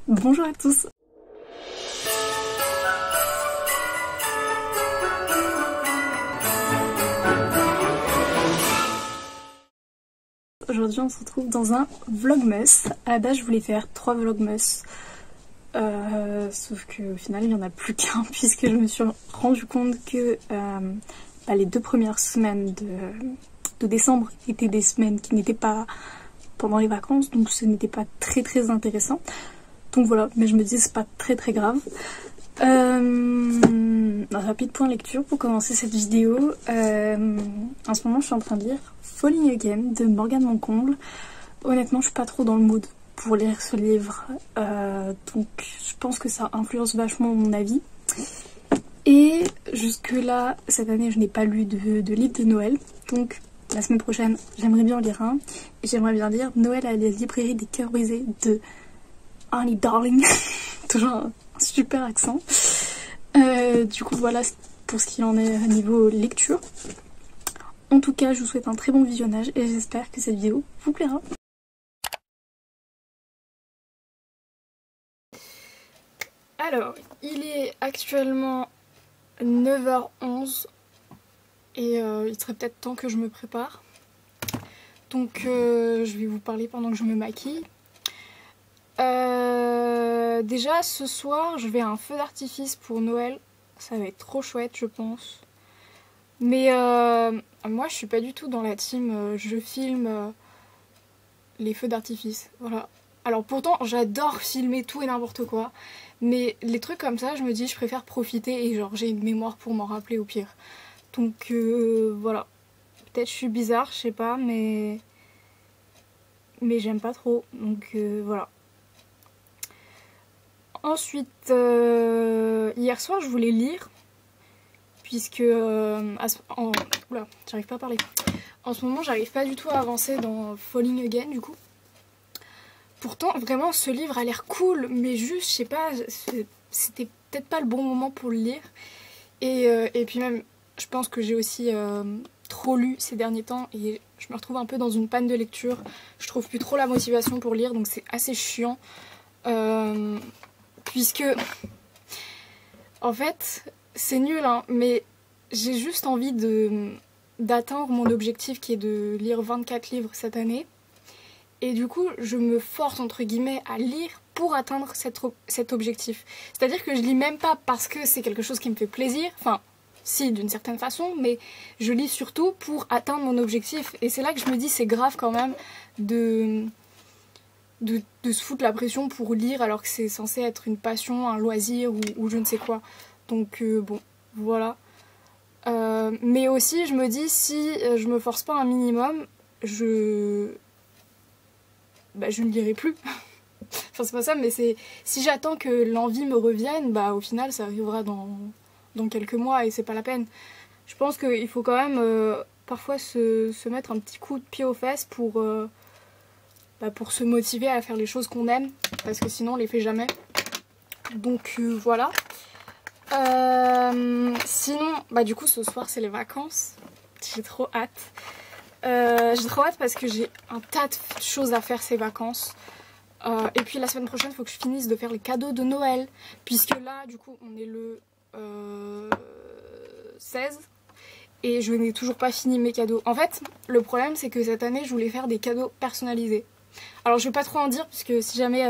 Bonjour à tous. Aujourd'hui on se retrouve dans un vlogmas. À la base je voulais faire 3 vlogmas. Sauf qu'au final il n'y en a plus qu'un puisque je me suis rendu compte que les 2 premières semaines de décembre étaient des semaines qui n'étaient pas pendant les vacances, donc ce n'était pas très intéressant. Donc voilà, mais je me dis c'est pas très grave. Un rapide point lecture pour commencer cette vidéo. En ce moment je suis en train de lire Falling Again de Morgane Moncomble. Honnêtement je suis pas trop dans le mood pour lire ce livre, donc je pense que ça influence vachement mon avis. Et jusque là cette année je n'ai pas lu de livre de Noël, donc la semaine prochaine j'aimerais bien en lire un. Et j'aimerais bien lire Noël à la librairie des cœurs brisés de Annie Darling. Toujours un super accent. Du coup voilà pour ce qu'il en est à niveau lecture. En tout cas je vous souhaite un très bon visionnage et j'espère que cette vidéo vous plaira. Alors il est actuellement 9h11 et il serait peut-être temps que je me prépare. Donc je vais vous parler pendant que je me maquille. Déjà ce soir je vais à un feu d'artifice pour Noël, ça va être trop chouette je pense. Mais moi je suis pas du tout dans la team je filme les feux d'artifice, voilà. Alors pourtant j'adore filmer tout et n'importe quoi, mais les trucs comme ça je me dis je préfère profiter et genre j'ai une mémoire pour m'en rappeler au pire. Donc voilà, peut-être je suis bizarre, je sais pas, mais j'aime pas trop, donc voilà. Ensuite, hier soir je voulais lire, puisque oula, j'arrive pas à parler. En ce moment j'arrive pas du tout à avancer dans Falling Again du coup. Pourtant vraiment ce livre a l'air cool, mais juste je sais pas, c'était peut-être pas le bon moment pour le lire. Et puis même je pense que j'ai aussi trop lu ces derniers temps et je me retrouve un peu dans une panne de lecture. Je trouve plus trop la motivation pour lire, donc c'est assez chiant. Puisque en fait c'est nul hein, mais j'ai juste envie d'atteindre mon objectif qui est de lire 24 livres cette année. Et du coup je me force entre guillemets à lire pour atteindre cet objectif. C'est-à-dire que je lis même pas parce que c'est quelque chose qui me fait plaisir, enfin si d'une certaine façon, mais je lis surtout pour atteindre mon objectif. Et c'est là que je me dis c'est grave quand même de se foutre la pression pour lire alors que c'est censé être une passion, un loisir ou je ne sais quoi. Donc bon, voilà. Mais aussi je me dis si je me force pas un minimum, je ne lirai plus. Enfin c'est pas ça, mais c'est si j'attends que l'envie me revienne, bah au final ça arrivera dans quelques mois et c'est pas la peine. Je pense qu'il faut quand même parfois se mettre un petit coup de pied aux fesses pour se motiver à faire les choses qu'on aime, parce que sinon on les fait jamais. Donc voilà. Sinon, du coup ce soir c'est les vacances. J'ai trop hâte. J'ai trop hâte parce que j'ai un tas de choses à faire ces vacances. Et puis la semaine prochaine il faut que je finisse de faire les cadeaux de Noël. Puisque là du coup on est le 16. Et je n'ai toujours pas fini mes cadeaux. En fait le problème c'est que cette année je voulais faire des cadeaux personnalisés. Alors je vais pas trop en dire puisque si jamais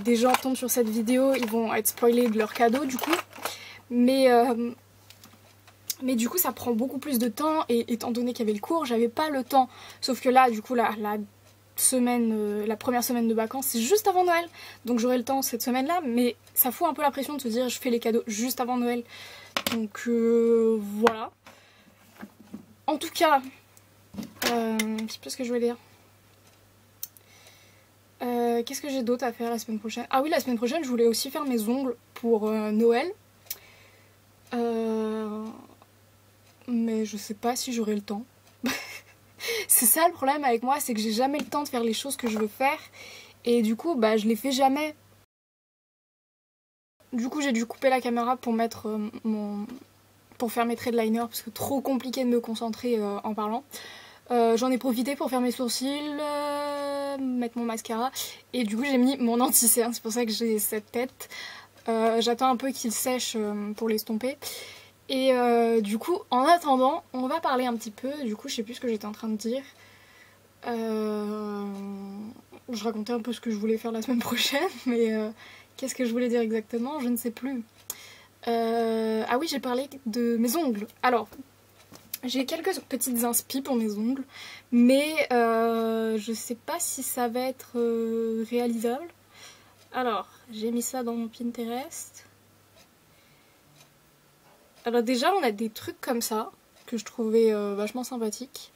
des gens tombent sur cette vidéo ils vont être spoilés de leurs cadeaux du coup. Mais du coup ça prend beaucoup plus de temps et étant donné qu'il y avait le cours j'avais pas le temps. Sauf que là du coup la première semaine de vacances c'est juste avant Noël. Donc j'aurai le temps cette semaine là, mais ça fout un peu la pression de se dire je fais les cadeaux juste avant Noël. Donc voilà. En tout cas, je sais pas ce que je vais dire. Qu'est-ce que j'ai d'autre à faire la semaine prochaine? Ah oui, la semaine prochaine je voulais aussi faire mes ongles pour Noël. Mais je sais pas si j'aurai le temps. C'est ça le problème avec moi, c'est que j'ai jamais le temps de faire les choses que je veux faire. Et du coup je les fais jamais. Du coup j'ai dû couper la caméra pour mettre pour faire mes traits de liner parce que trop compliqué de me concentrer en parlant. J'en ai profité pour faire mes sourcils, pas mettre mon mascara. Et du coup j'ai mis mon anti-cerne, c'est pour ça que j'ai cette tête. J'attends un peu qu'il sèche pour l'estomper. Et du coup en attendant on va parler un petit peu. Du coup je sais plus ce que j'étais en train de dire. Je racontais un peu ce que je voulais faire la semaine prochaine, mais qu'est-ce que je voulais dire exactement, je ne sais plus. Ah oui, j'ai parlé de mes ongles. Alors, j'ai quelques petites inspi pour mes ongles, mais je sais pas si ça va être réalisable. Alors, j'ai mis ça dans mon Pinterest. Alors déjà, on a des trucs comme ça, que je trouvais vachement sympathiques.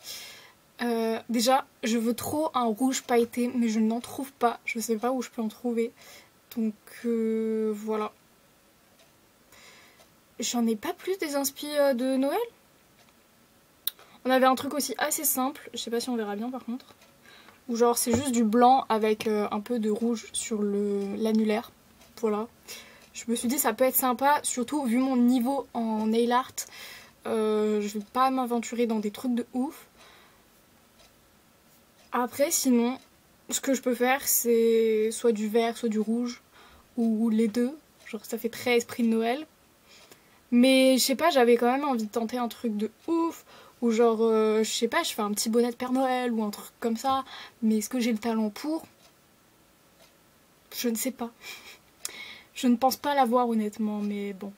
Déjà, je veux trop un rouge pailleté, mais je n'en trouve pas. Je sais pas où je peux en trouver. Donc voilà. J'en ai pas plus des inspi de Noël. On avait un truc aussi assez simple, je sais pas si on verra bien par contre. Où genre c'est juste du blanc avec un peu de rouge sur l'annulaire. Voilà. Je me suis dit ça peut être sympa, surtout vu mon niveau en nail art. Je vais pas m'aventurer dans des trucs de ouf. Après sinon, ce que je peux faire c'est soit du vert, soit du rouge. Ou les deux. Genre ça fait très esprit de Noël. Mais je sais pas, j'avais quand même envie de tenter un truc de ouf. Ou genre, je sais pas, je fais un petit bonnet de Père Noël ou un truc comme ça. Mais est-ce que j'ai le talent pour? Je ne sais pas. Je ne pense pas l'avoir honnêtement, mais bon.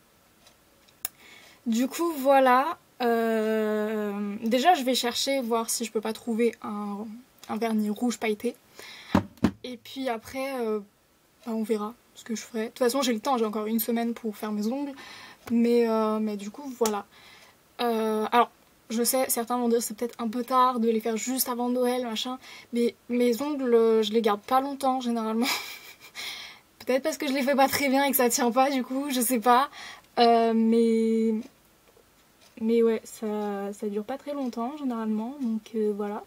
Du coup, voilà. Déjà, je vais chercher, voir si je peux pas trouver un vernis rouge pailleté. Et puis après, bah, on verra ce que je ferai. De toute façon, j'ai le temps, j'ai encore une semaine pour faire mes ongles. Mais du coup, voilà. Alors, je sais, certains vont dire que c'est peut-être un peu tard de les faire juste avant Noël, machin. Mais mes ongles, je les garde pas longtemps, généralement. Peut-être parce que je les fais pas très bien et que ça tient pas, du coup, je sais pas. Mais ouais, ça dure pas très longtemps, généralement. Donc voilà.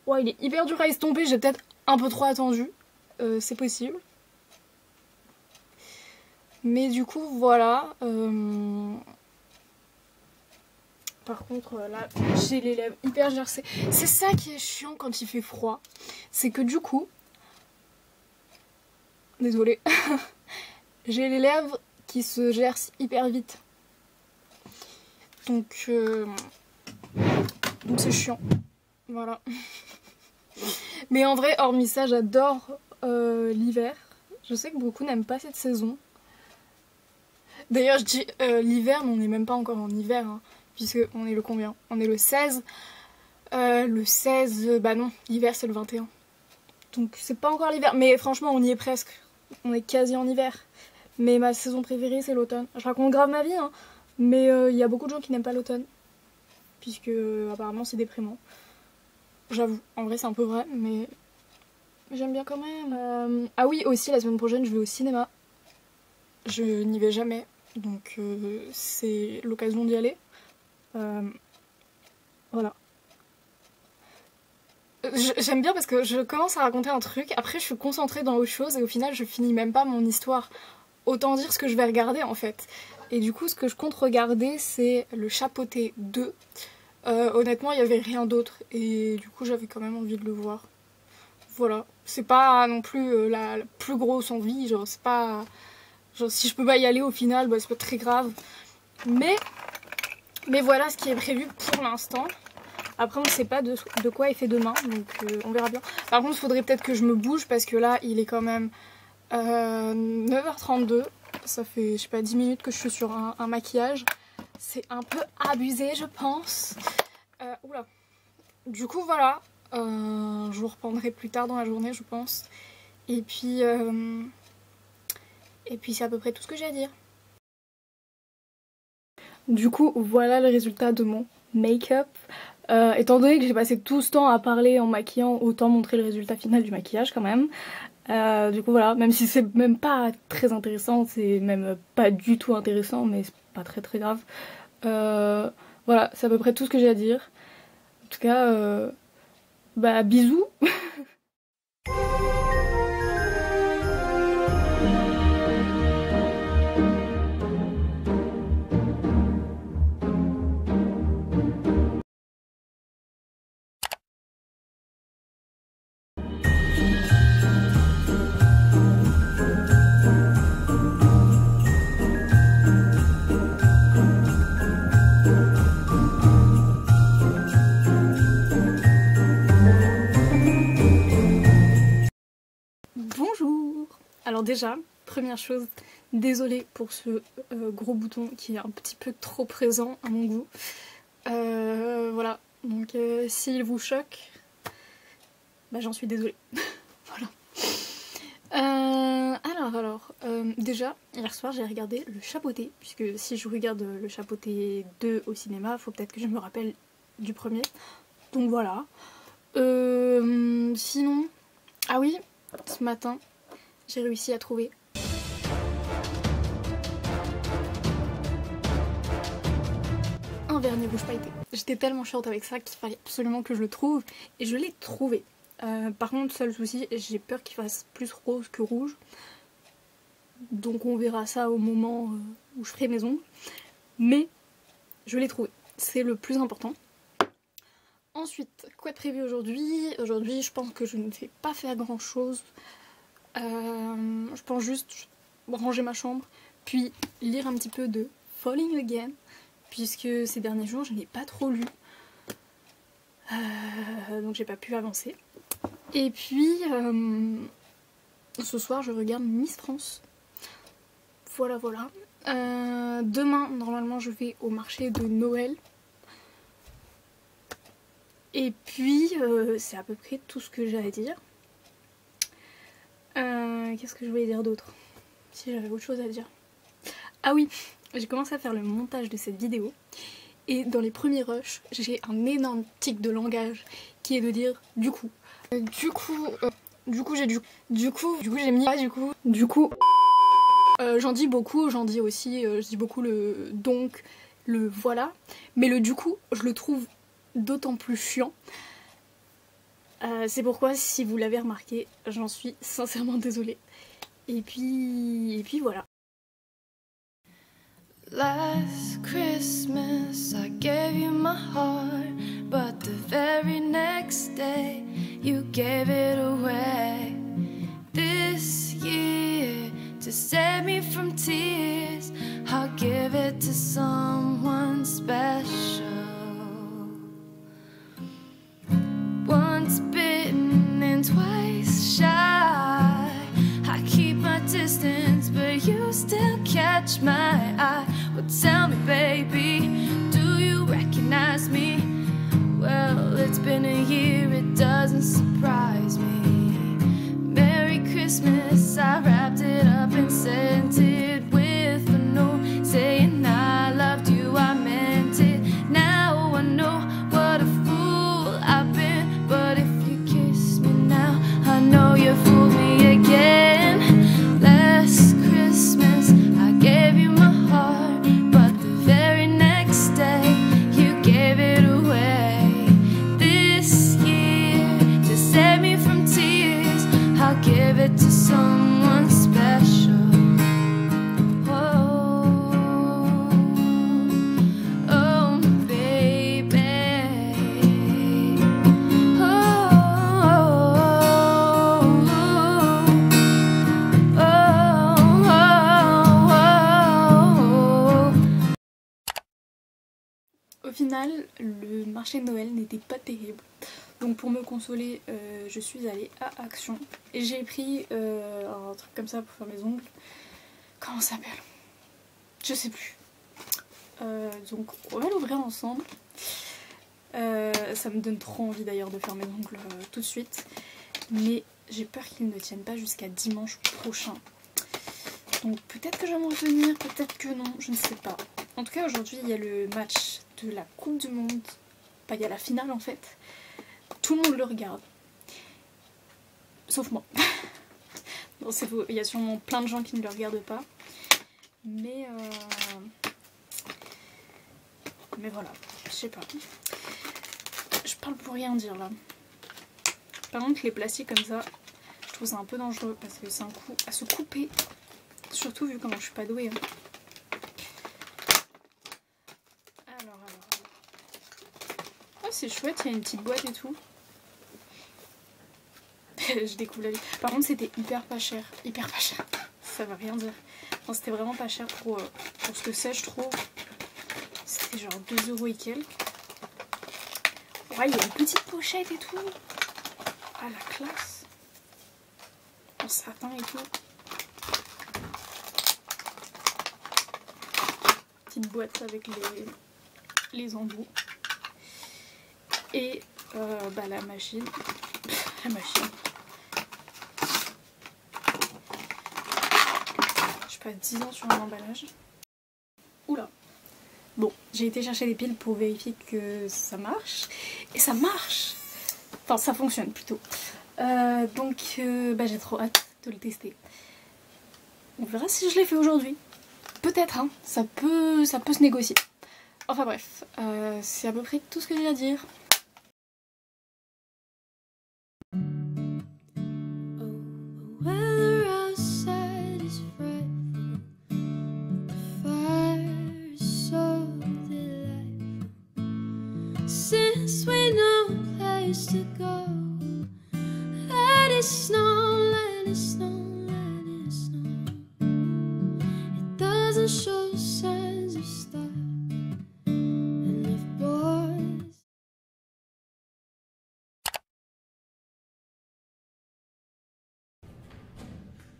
Ouais, il est hyper dur à estomper, j'ai peut-être un peu trop attendu. C'est possible. Mais du coup, voilà. Par contre, là, j'ai les lèvres hyper gercées. C'est ça qui est chiant quand il fait froid. C'est que du coup... Désolée. J'ai les lèvres qui se gercent hyper vite. Donc c'est chiant. Voilà. Mais en vrai, hormis ça, j'adore l'hiver. Je sais que beaucoup n'aiment pas cette saison. D'ailleurs, je dis l'hiver, mais on n'est même pas encore en hiver. Hein, puisque on est le combien? On est le 16. Le 16, bah non, l'hiver c'est le 21. Donc c'est pas encore l'hiver. Mais franchement, on y est presque. On est quasi en hiver. Mais ma saison préférée, c'est l'automne. Je raconte grave ma vie, hein. Mais il y a beaucoup de gens qui n'aiment pas l'automne. Puisque apparemment c'est déprimant. J'avoue, en vrai c'est un peu vrai, mais j'aime bien quand même. Ah oui, aussi la semaine prochaine, je vais au cinéma. Je n'y vais jamais. Donc c'est l'occasion d'y aller. Voilà. J'aime bien parce que je commence à raconter un truc, après je suis concentrée dans autre chose et au final je finis même pas mon histoire. Autant dire ce que je vais regarder en fait. Et du coup ce que je compte regarder c'est Le Chapeauté 2. Honnêtement il n'y avait rien d'autre et du coup j'avais quand même envie de le voir. Voilà. C'est pas non plus la plus grosse envie, genre c'est pas... Genre si je peux pas y aller au final, bah, c'est pas très grave. Mais voilà ce qui est prévu pour l'instant. Après on ne sait pas de quoi est fait demain, donc on verra bien. Par contre il faudrait peut-être que je me bouge parce que là il est quand même 9h32. Ça fait je sais pas 10 minutes que je suis sur un maquillage. C'est un peu abusé je pense. Oula. Du coup voilà, je vous reprendrai plus tard dans la journée je pense. Et puis c'est à peu près tout ce que j'ai à dire. Du coup voilà le résultat de mon make-up. Étant donné que j'ai passé tout ce temps à parler en maquillant, autant montrer le résultat final du maquillage quand même. Du coup voilà, même si c'est même pas très intéressant, c'est même pas du tout intéressant, mais c'est pas très très grave. Voilà, c'est à peu près tout ce que j'ai à dire. En tout cas, bah bisous. Alors déjà, première chose, désolée pour ce gros bouton qui est un petit peu trop présent à mon goût. Voilà, donc s'il vous choque, bah j'en suis désolée. Voilà. Déjà, hier soir j'ai regardé Le Chapeauté, puisque si je regarde Le Chapeauté 2 au cinéma, faut peut-être que je me rappelle du premier. Donc voilà. Sinon... Ah oui, ce matin, j'ai réussi à trouver un vernis rouge pailleté. J'étais tellement chiante avec ça qu'il fallait absolument que je le trouve, et je l'ai trouvé. Par contre, seul souci, j'ai peur qu'il fasse plus rose que rouge. Donc on verra ça au moment où je ferai mes ongles. Mais je l'ai trouvé, c'est le plus important. Ensuite, quoi de prévu aujourd'hui? Aujourd'hui, je pense que je ne vais pas faire grand chose. Je pense juste ranger ma chambre, puis lire un petit peu de Falling Again, puisque ces derniers jours je n'ai pas trop lu. Donc j'ai pas pu avancer. Et puis, ce soir je regarde Miss France. Voilà, voilà. Demain, normalement, je vais au marché de Noël. Et puis, c'est à peu près tout ce que j'ai à dire. Qu'est-ce que je voulais dire d'autre? Si j'avais autre chose à dire. Ah oui, j'ai commencé à faire le montage de cette vidéo. Et dans les premiers rushs, j'ai un énorme tic de langage qui est de dire du coup. J'en dis beaucoup, j'en dis aussi, je dis beaucoup le donc, le voilà. Mais le du coup, je le trouve d'autant plus chiant. C'est pourquoi, si vous l'avez remarqué, j'en suis sincèrement désolée. Et puis voilà. Last Christmas I gave you my heart, but the very next day you gave it away. This year, to save me from tears, I'll give it to someone special. Once bitten and twice shy, I keep my distance, but you still catch my eye. Well, tell me, baby, do you recognize me? Well, it's been a year, it doesn't surprise me. Merry Christmas, I wrapped it up and sent it with a note saying I loved you, I meant it. Now I know what a fool I've been, but if you kiss me now, I know you fooled me again. Last Christmas I gave you my heart, but the very next day you gave it away. This year, to save me from tears, I'll give it to someone special. Oh, oh, baby. Au final, le marché de Noël n'était pas terrible. Donc pour me consoler, je suis allée à Action. Et j'ai pris un truc comme ça pour faire mes ongles. Comment ça s'appelle? Je sais plus. Donc on va l'ouvrir ensemble. Ça me donne trop envie d'ailleurs de faire mes ongles tout de suite. Mais j'ai peur qu'ils ne tiennent pas jusqu'à dimanche prochain. Donc peut-être que je vais m'en retenir, peut-être que non, je ne sais pas. En tout cas aujourd'hui il y a le match de la Coupe du Monde. Enfin il y a la finale en fait. Tout le monde le regarde. Sauf moi. Non c'est faux, il y a sûrement plein de gens qui ne le regardent pas. Mais voilà, je sais pas. Je parle pour rien dire là. Par contre les plastiques comme ça, je trouve ça un peu dangereux parce que c'est un coup à se couper. Surtout vu comment je suis pas douée. Hein. Alors. Oh c'est chouette, il y a une petite boîte et tout. Je découvre la vie. Par contre c'était hyper pas cher. Hyper pas cher. Ça veut rien dire. Enfin, c'était vraiment pas cher pour ce que c'est je trouve. C'était genre 2 € et quelques. Ouais il y a une petite pochette et tout. Ah la classe. En satin et tout. petite boîte avec les embouts. Et la machine. La machine. Je passe 10 ans sur un emballage. Oula. Bon, j'ai été chercher des piles pour vérifier que ça marche. Et ça marche. Enfin, ça fonctionne plutôt. J'ai trop hâte de le tester. On verra si je l'ai fait aujourd'hui. Peut-être, hein. Ça peut se négocier. Enfin bref, c'est à peu près tout ce que j'ai à dire. Since we know a place to go, let it snow, let it snow, let it snow. It doesn't show signs of stopping, and if boys.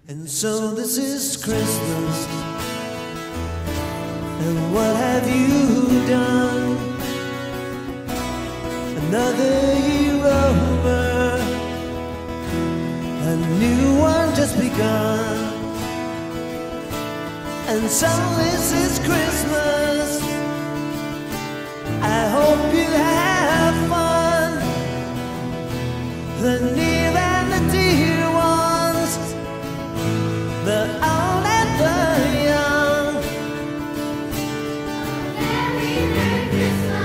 And so this is Christmas, and what have you done? Another year over, a new one just begun. And so this is Christmas, I hope you have fun. The near and the dear ones, the old and the young. Merry, Merry Christmas.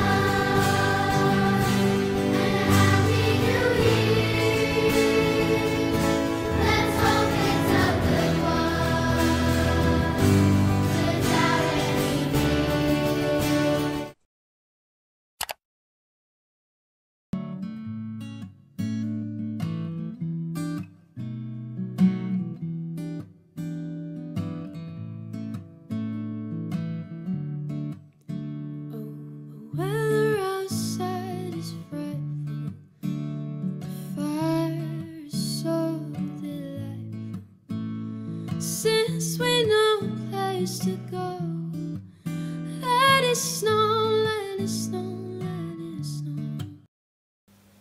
Since we know a place to go, let it snow, let it snow, let it snow.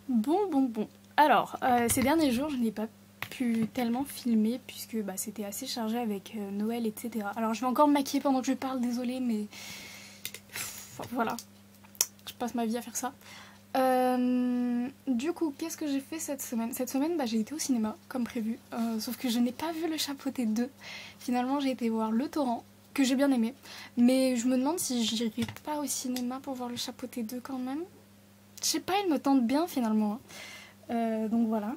Bon. Alors, ces derniers jours, je n'ai pas pu tellement filmer puisque c'était assez chargé avec Noël, etc. Alors, je vais encore me maquiller pendant que je parle, désolée, mais voilà, je passe ma vie à faire ça. Du coup, qu'est-ce que j'ai fait cette semaine? Cette semaine, j'ai été au cinéma, comme prévu, sauf que je n'ai pas vu Le Chapeauté 2. Finalement, j'ai été voir Le Torrent, que j'ai bien aimé, mais je me demande si j'irai pas au cinéma pour voir Le Chapeauté 2 quand même. Je sais pas, il me tente bien finalement. Donc voilà.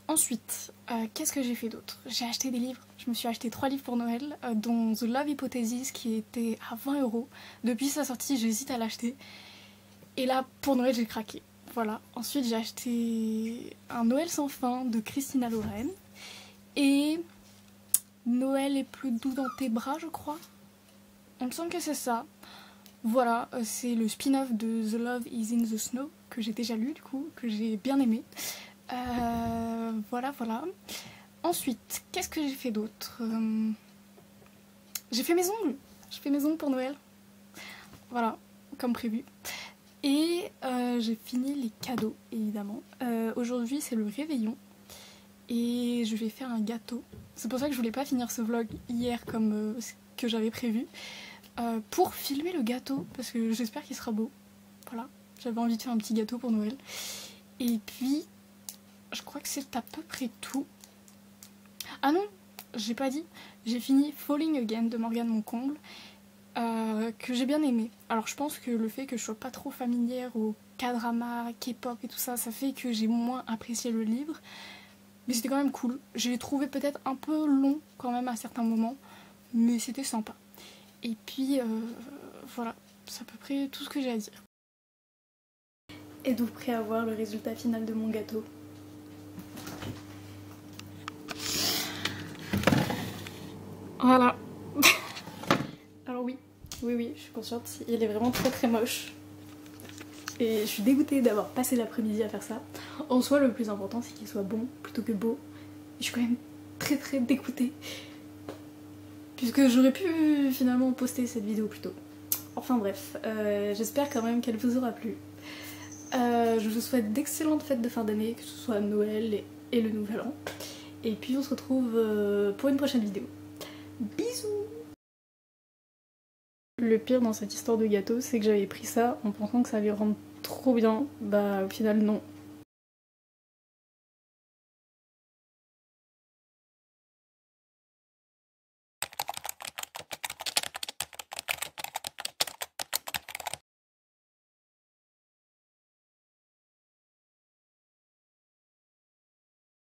Ensuite, qu'est-ce que j'ai fait d'autre? J'ai acheté des livres. Je me suis acheté 3 livres pour Noël, dont The Love Hypothesis qui était à 20 €. Depuis sa sortie, j'hésite à l'acheter. Et là, pour Noël, j'ai craqué. Voilà. Ensuite, j'ai acheté Un Noël sans fin de Christina Loren. Et Noël est plus doux dans tes bras, je crois. Il me semble que c'est ça. Voilà, c'est le spin-off de The Love is in the Snow, que j'ai déjà lu du coup, que j'ai bien aimé. Voilà. Ensuite, qu'est-ce que j'ai fait d'autre? J'ai fait mes ongles. J'ai fait mes ongles pour Noël. Voilà, comme prévu. Et j'ai fini les cadeaux, évidemment. Aujourd'hui, c'est le réveillon. Et je vais faire un gâteau. C'est pour ça que je voulais pas finir ce vlog hier comme ce que j'avais prévu. Pour filmer le gâteau, parce que j'espère qu'il sera beau. Voilà, j'avais envie de faire un petit gâteau pour Noël. Et puis, je crois que c'est à peu près tout. Ah non, j'ai pas dit. J'ai fini Falling Again de Morgane Moncomble. Que j'ai bien aimé. Alors je pense que le fait que je sois pas trop familière au K-drama, K-pop et tout ça, ça fait que j'ai moins apprécié le livre. Mais c'était quand même cool. J'ai trouvé peut-être un peu long quand même à certains moments, mais c'était sympa. Et puis voilà, c'est à peu près tout ce que j'ai à dire. Êtes-vous prêt à voir le résultat final de mon gâteau? Voilà. Alors oui, je suis consciente, il est vraiment très moche. Et je suis dégoûtée d'avoir passé l'après-midi à faire ça. En soi, le plus important, c'est qu'il soit bon plutôt que beau. Et je suis quand même très dégoûtée. Puisque j'aurais pu finalement poster cette vidéo plus tôt. Enfin bref, j'espère quand même qu'elle vous aura plu. Je vous souhaite d'excellentes fêtes de fin d'année, que ce soit Noël et le Nouvel An. Et puis on se retrouve pour une prochaine vidéo. Bisous! Le pire dans cette histoire de gâteau, c'est que j'avais pris ça en pensant que ça allait rendre trop bien. Bah au final non.